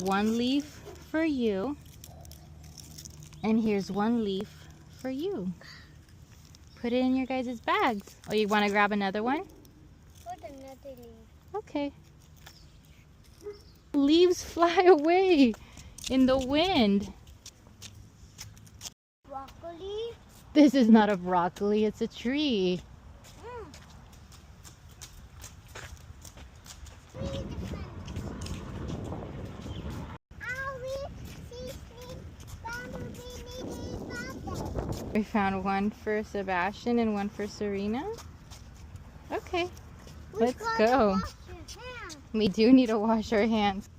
one leaf for you. And here's one leaf for you. Put it in your guys' bags. Oh, you want to grab another one? Put another leaf. Okay. Leaves fly away in the wind. Broccoli. This is not a broccoli, it's a tree. We found one for Sebastian and one for Serena. Okay, let's go. We do need to wash our hands.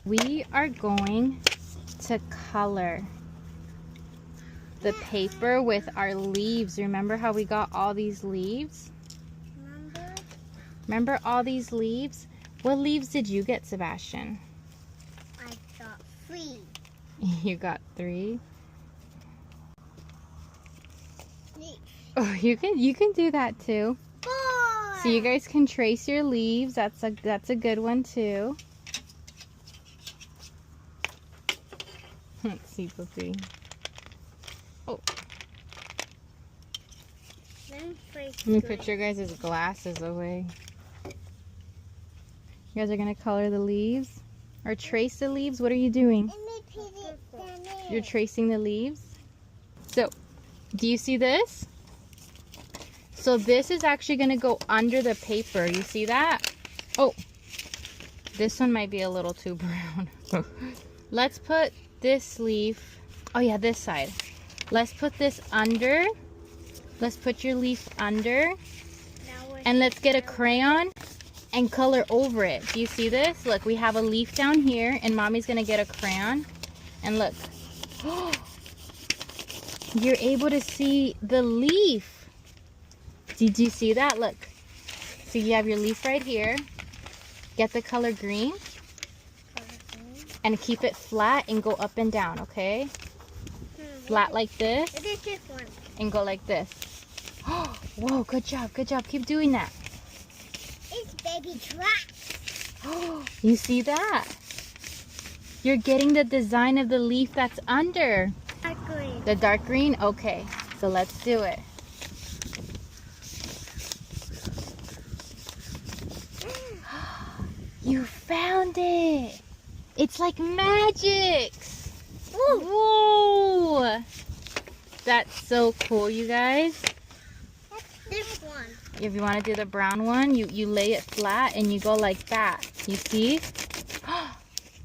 We are going to color the paper with our leaves. Remember how we got all these leaves? Remember all these leaves? What leaves did you get, Sebastian? I got 3. You got 3? 3. Oh, you can do that too. 4. So you guys can trace your leaves. That's a good one too. Let's see, Puppy. Oh. Let me put your guys' glasses away. You guys are going to color the leaves? Or trace the leaves? What are you doing? You're tracing the leaves? So, do you see this? So this is actually going to go under the paper. You see that? Oh. This one might be a little too brown. Let's put this leaf, oh yeah, this side. Let's put this under. Let's put your leaf under. And let's get a crayon and color over it. Do you see this? Look, we have a leaf down here and Mommy's gonna get a crayon. And look. You're able to see the leaf. Did you see that? Look. So you have your leaf right here. Get the color green. And keep it flat and go up and down, okay? Flat like this. This one. And go like this. Whoa, good job, good job. Keep doing that. It's baby trap. You see that? You're getting the design of the leaf that's under. Dark green. The dark green? Okay, so let's do it. You found it. It's like magic. Whoa. That's so cool, you guys. This one. If you want to do the brown one, you lay it flat and you go like that. You see?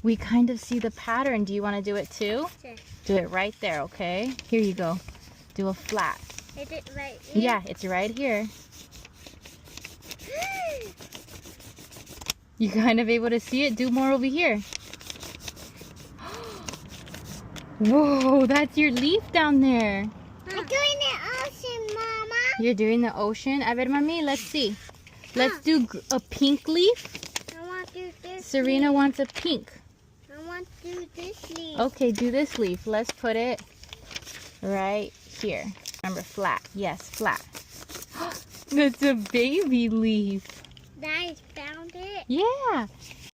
We kind of see the pattern. Do you want to do it too? Sure. Do it right there, okay? Here you go. Do a flat. Is it right here? Yeah, it's right here. You kind of able to see it? Do more over here. Whoa, that's your leaf down there. I'm doing the ocean, Mama. You're doing the ocean? A ver, Mami, let's see. Let's do a pink leaf. I want to do this. Serena wants a pink. I want to do this leaf. Okay, do this leaf. Let's put it right here. Remember, flat. Yes, flat. That's a baby leaf. Guys, found it? Yeah.